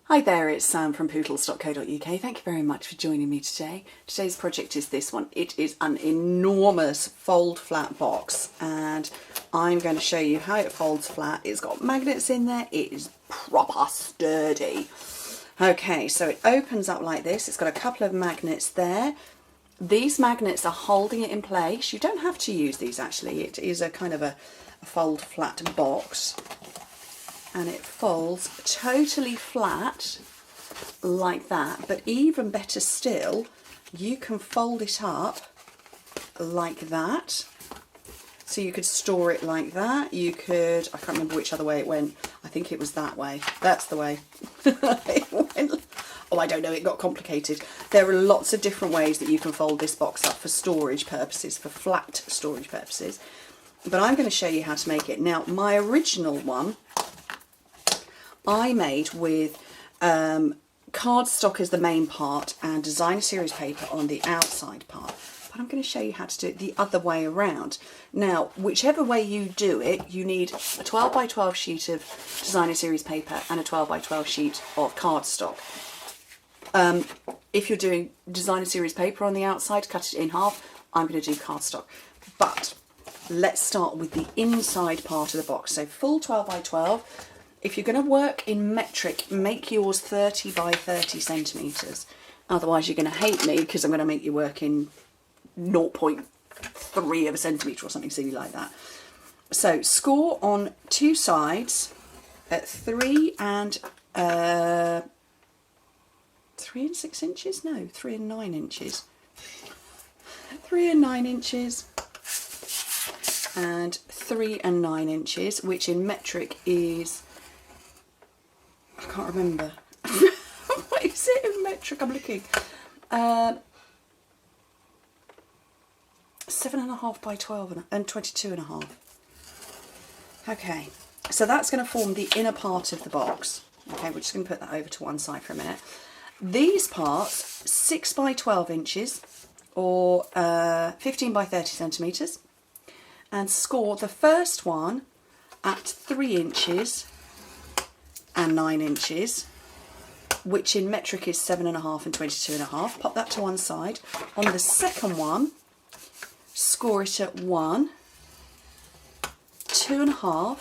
Hi there, it's Sam from poodles.co.uk. Thank you very much for joining me today. Today's project is this one. It is an enormous fold flat box and I'm going to show you how it folds flat. It's got magnets in there. It is proper sturdy. Okay, so it opens up like this. It's got a couple of magnets there. These magnets are holding it in place. You don't have to use these actually. It is a kind of a fold flat box. And it folds totally flat like that, but even better still, you can fold it up like that. So you could store it like that. You could, I can't remember which other way it went. I think it was that way. That's the way. It went. Oh, I don't know, it got complicated. There are lots of different ways that you can fold this box up for storage purposes, for flat storage purposes. But I'm going to show you how to make it. Now, my original one, I made with cardstock as the main part and designer series paper on the outside part. But I'm going to show you how to do it the other way around. Now, whichever way you do it, you need a 12 by 12 sheet of designer series paper and a 12 by 12 sheet of cardstock. If you're doing designer series paper on the outside, cut it in half. I'm going to do cardstock. But let's start with the inside part of the box. So full 12 by 12. If you're going to work in metric, make yours 30 by 30 centimetres. Otherwise you're going to hate me because I'm going to make you work in 0.3 of a centimetre or something silly like that. So score on two sides at 3 and 6 inches? No, 3 and 9 inches. 3 and 9 inches and 3 and 9 inches, which in metric is, I can't remember. What is it in metric? I'm looking. 7.5 by 12 and 22.5. Okay, so that's going to form the inner part of the box. Okay, we're just going to put that over to one side for a minute. These parts, 6 by 12 inches or 15 by 30 centimetres, and score the first one at 3 inches and 9 inches, which in metric is 7.5 and 22.5. Pop that to one side. On the second one, score it at 1, 2.5,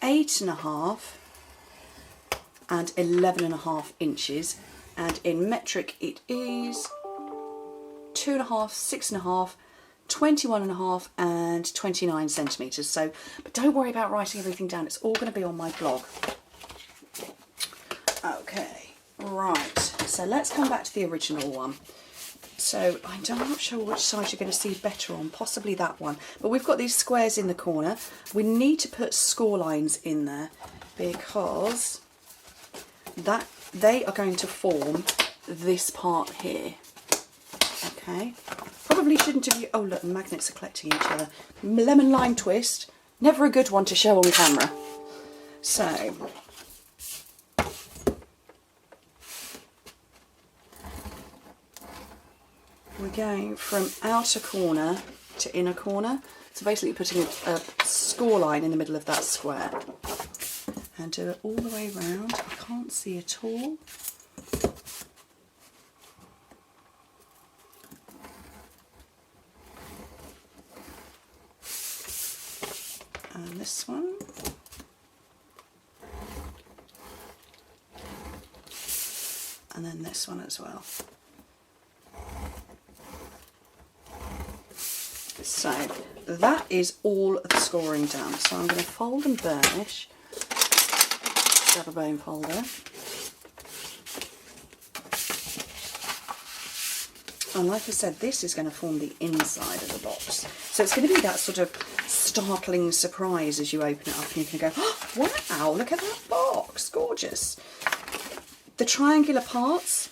8.5 and 11.5 inches, and in metric it is 2.5, 6.5, 21.5 and 29 centimetres. So, but don't worry about writing everything down, it's all going to be on my blog. Okay, right, so let's come back to the original one. So I'm not sure which side you're going to see better on, possibly that one, but we've got these squares in the corner. We need to put score lines in there because that they are going to form this part here. Okay, probably shouldn't have you. Oh look, the magnets are collecting each other. Lemon lime twist, never a good one to show on camera. So we're going from outer corner to inner corner. So basically putting a score line in the middle of that square. And do it all the way around. I can't see at all. And this one. And then this one as well. So that is all the scoring done. So I'm going to fold and burnish. Grab a bone folder. And like I said, this is going to form the inside of the box. So it's going to be that sort of startling surprise as you open it up and you can go, oh, wow, look at that box, gorgeous. The triangular parts,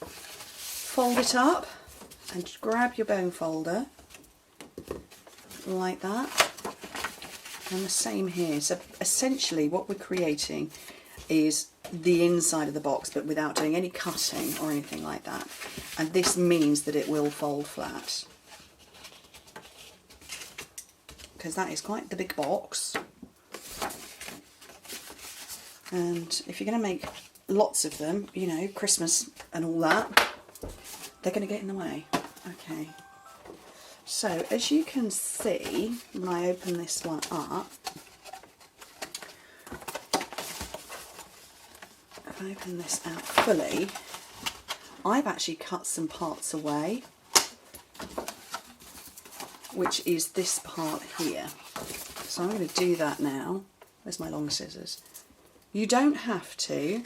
fold it up and grab your bone folder like that. And the same here. So essentially what we're creating is the inside of the box, but without doing any cutting or anything like that. And this means that it will fold flat, because that is quite the big box. And if you're going to make lots of them, you know, Christmas and all that, they're going to get in the way. Okay. So as you can see, when I open this one up, if I open this out fully, I've actually cut some parts away, which is this part here. So I'm going to do that now. Where's my long scissors? You don't have to,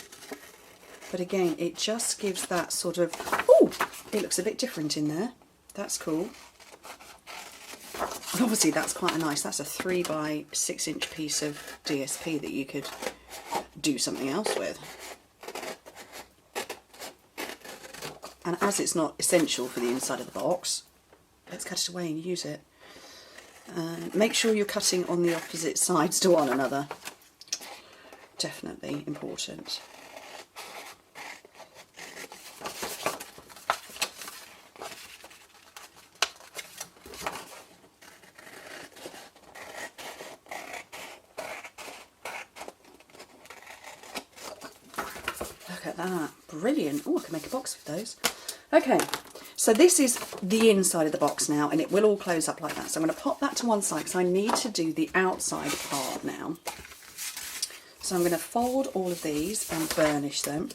but again, it just gives that sort of, oh, it looks a bit different in there. That's cool. And obviously that's quite a nice, that's a 3 by 6 inch piece of DSP that you could do something else with. And as it's not essential for the inside of the box, let's cut it away and use it. Make sure you're cutting on the opposite sides to one another. Definitely important. Look at that, brilliant. Oh, I can make a box with those. Okay, so this is the inside of the box now, and it will all close up like that. So I'm going to pop that to one side because I need to do the outside part now. So I'm going to fold all of these and burnish them.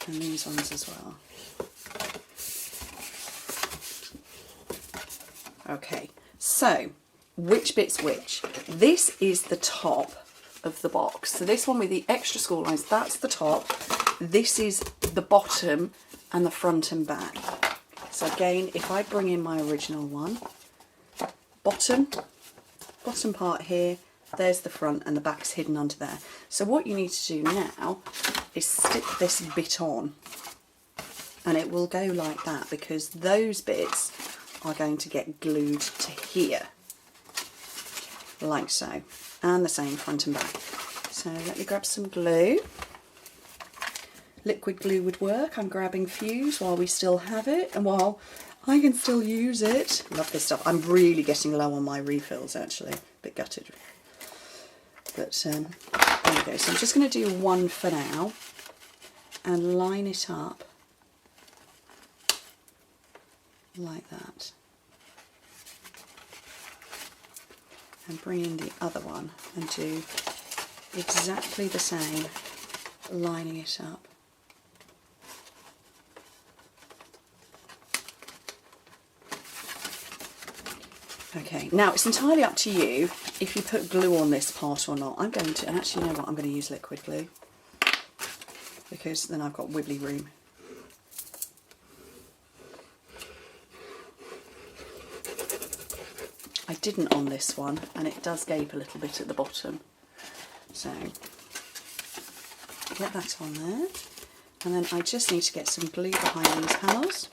And these ones as well. Okay, so which bit's which? This is the top of the box. So this one with the extra score lines, that's the top. This is the bottom and the front and back. So again, if I bring in my original one, bottom part here, there's the front and the back's hidden under there. So what you need to do now is stick this bit on, and it will go like that because those bits are going to get glued to here, like so. And the same front and back. So let me grab some glue. Liquid glue would work. I'm grabbing Fuse while we still have it and while I can still use it. Love this stuff. I'm really getting low on my refills actually. A bit gutted. But there we go. So I'm just going to do one for now and line it up like that. And bring in the other one and do exactly the same, lining it up. Okay, now it's entirely up to you if you put glue on this part or not. I'm going to, and actually you know what, I'm going to use liquid glue because then I've got wibbly room. I didn't on this one, and it does gape a little bit at the bottom. So get that on there, and then I just need to get some glue behind these panels.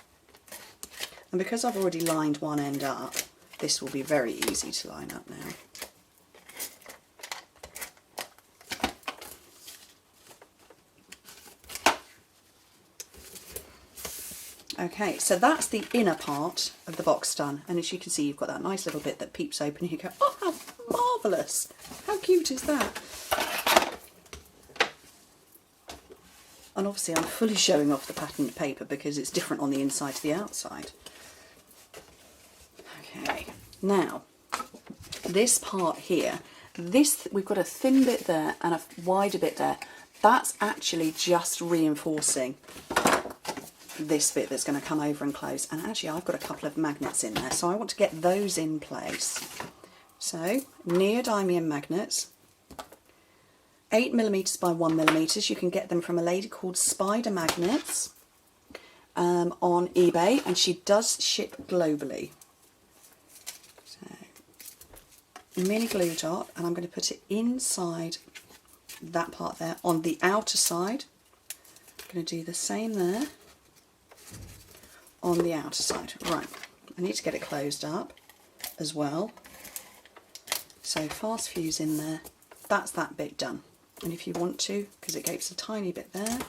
And because I've already lined one end up, this will be very easy to line up now. Okay, so that's the inner part of the box done, and as you can see you've got that nice little bit that peeps open and you go, oh how marvellous, how cute is that? And obviously I'm fully showing off the patterned paper because it's different on the inside to the outside. Okay, now this part here, we've got a thin bit there and a wider bit there. That's actually just reinforcing this bit that's going to come over and close, and actually I've got a couple of magnets in there, so I want to get those in place. So neodymium magnets, 8mm by 1mm. You can get them from a lady called Spider Magnets on eBay, and she does ship globally. So mini glue dot, and I'm going to put it inside that part there on the outer side. I'm going to do the same there on the outer side. Right, I need to get it closed up as well. So fast fuse in there. That's that bit done. And if you want to, because it gapes a tiny bit there,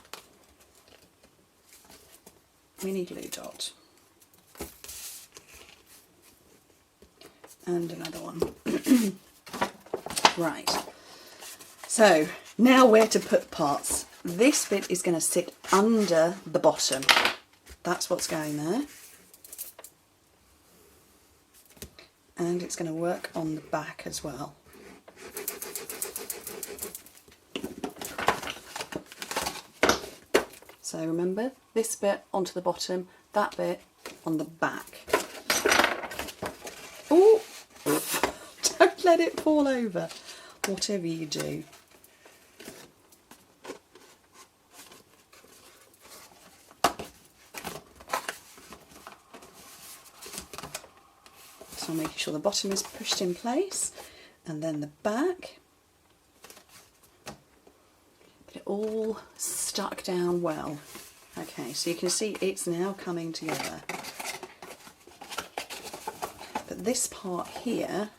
mini glue dot. And another one. Right. So now where to put parts. This bit is going to sit under the bottom. That's what's going there. And it's going to work on the back as well. So remember, this bit onto the bottom, that bit on the back. Oh, don't let it fall over, whatever you do. So making sure the bottom is pushed in place, and then the back. Get it all stuck down well. Okay, so you can see it's now coming together. But this part here,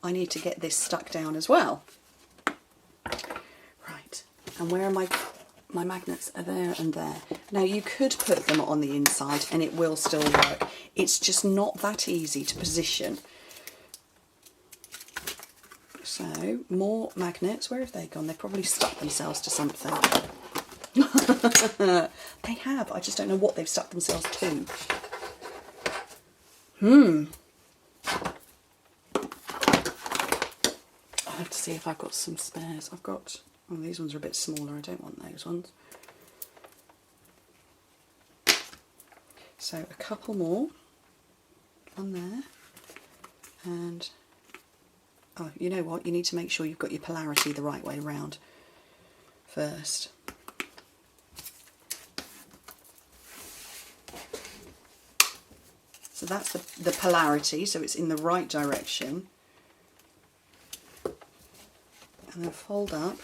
I need to get this stuck down as well. Right, and where are my magnets? Are there and there. Now you could put them on the inside and it will still work. It's just not that easy to position. So more magnets. Where have they gone? They've probably stuck themselves to something. They have. I just don't know what they've stuck themselves to. I'll have to see if I've got some spares. I've got... Oh, these ones are a bit smaller. I don't want those ones. So a couple more on there. And... oh, you know what? You need to make sure you've got your polarity the right way round first. So that's the polarity, so it's in the right direction. And then fold up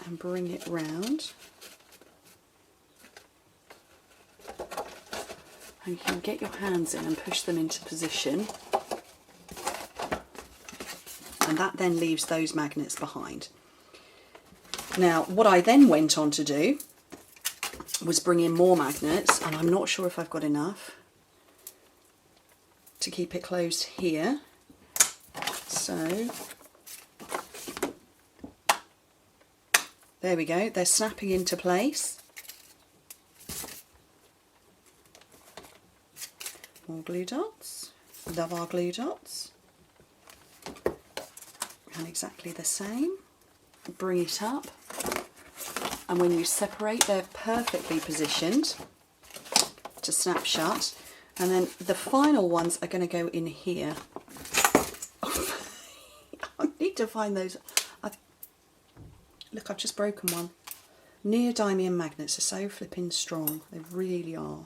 and bring it round. And you can get your hands in and push them into position. And that then leaves those magnets behind. Now, what I then went on to do was bring in more magnets, and I'm not sure if I've got enough to keep it closed here. So, there we go, they're snapping into place. More glue dots, love our glue dots. And exactly the same, bring it up. And when you separate, they're perfectly positioned to snap shut. And then the final ones are going to go in here. I need to find those. Look, I've just broken one. Neodymium magnets are so flipping strong. They really are.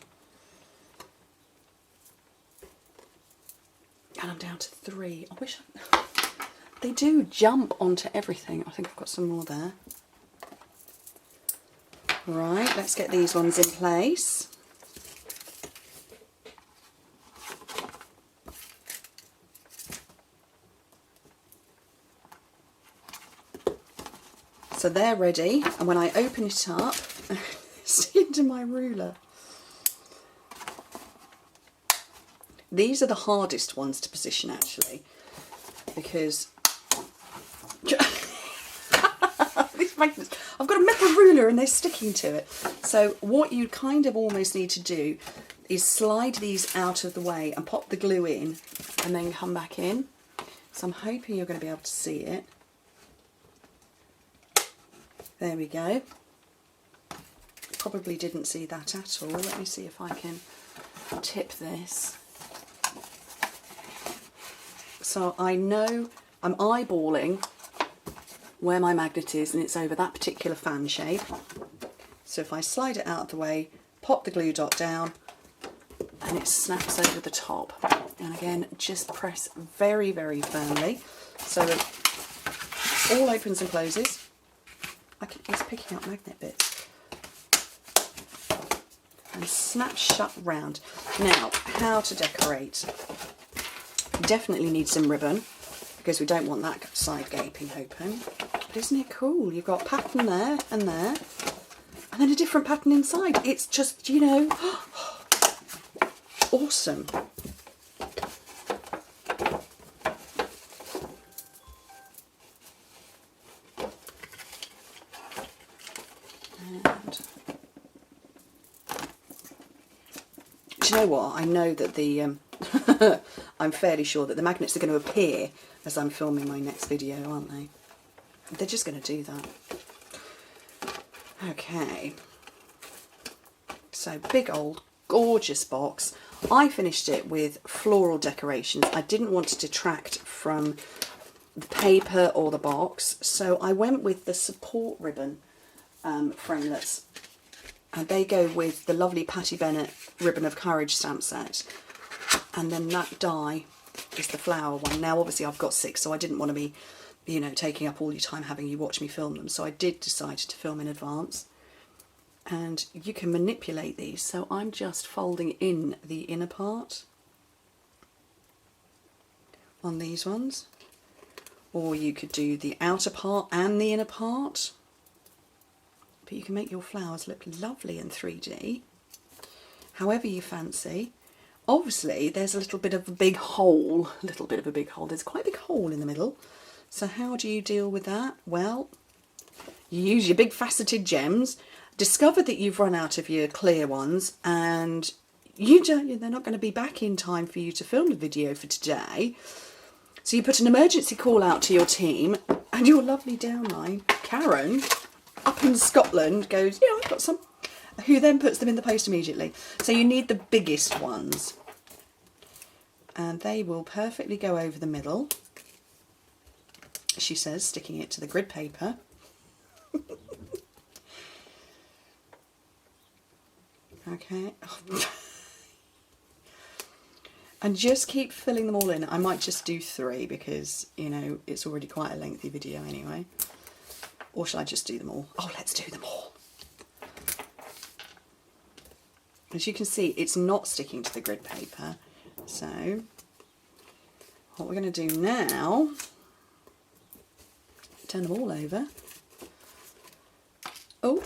And I'm down to 3. I wish they do jump onto everything. I think I've got some more there. Right, let's get these ones in place. So they're ready, and when I open it up, stick into my ruler. These are the hardest ones to position actually, because these magnets, I've got a metal ruler and they're sticking to it. So what you kind of almost need to do is slide these out of the way and pop the glue in and then come back in. So I'm hoping you're going to be able to see it. There we go. Probably didn't see that at all. Let me see if I can tip this. So I know I'm eyeballing where my magnet is, and it's over that particular fan shape. So if I slide it out of the way, pop the glue dot down, and it snaps over the top. And again, just press very, very firmly so it all opens and closes. It's picking up magnet bits. And snap shut round. Now, how to decorate. You definitely need some ribbon. because we don't want that side gaping open. But isn't it cool? You've got pattern there and there, and then a different pattern inside. It's just, you know, awesome. And do you know what? I know that the I'm fairly sure that the magnets are going to appear as I'm filming my next video, aren't they? They're just going to do that. Okay. So, big old gorgeous box. I finished it with floral decorations. I didn't want to detract from the paper or the box, so I went with the support ribbon framelets. And they go with the lovely Patty Bennett Ribbon of Courage stamp set. And then that die is the flower one. Now obviously I've got 6, so I didn't want to be, you know, taking up all your time having you watch me film them. So I did decide to film in advance. And you can manipulate these. So I'm just folding in the inner part on these ones. Or you could do the outer part and the inner part. But you can make your flowers look lovely in 3D, however you fancy. Obviously, there's a little bit of a big hole, There's quite a big hole in the middle. So how do you deal with that? Well, you use your big faceted gems, discover that you've run out of your clear ones, and they're not going to be back in time for you to film the video for today. So you put an emergency call out to your team, and your lovely downline, Karen, up in Scotland, goes, yeah, I've got some, who then puts them in the post immediately. So you need the biggest ones, and they will perfectly go over the middle, she says, sticking it to the grid paper. Okay. And just keep filling them all in. I might just do 3 because, you know, it's already quite a lengthy video anyway. Or shall I just do them all? Oh, let's do them all. As you can see, it's not sticking to the grid paper. So, what we're going to do now, turn them all over. Oh,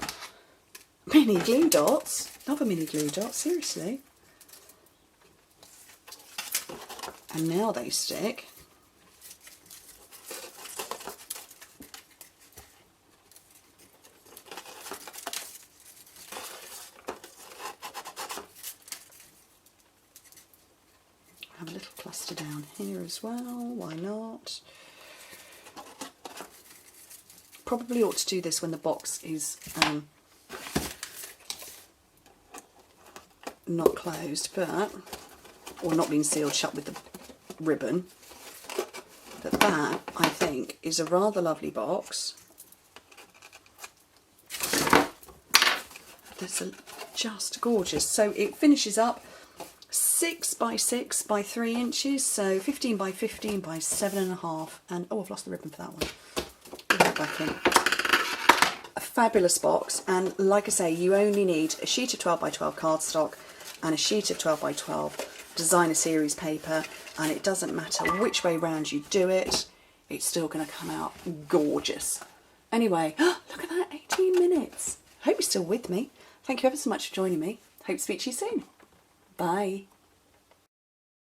mini glue dots. Another mini glue dot, seriously. And now they stick. Have a little cluster down here as well, why not? Probably ought to do this when the box is not closed, but, or not being sealed shut with the ribbon. But that, I think, is a rather lovely box. That's just gorgeous. So it finishes up 6 by 6 by 3 inches, so 15 by 15 by 7.5, and oh, I've lost the ribbon for that one. Put that back in. A fabulous box, and like I say, you only need a sheet of 12 by 12 cardstock and a sheet of 12 by 12 designer series paper, and it doesn't matter which way round you do it, it's still going to come out gorgeous. Anyway, look at that, 18 minutes. Hope you're still with me. Thank you ever so much for joining me. Hope to speak to you soon. Bye.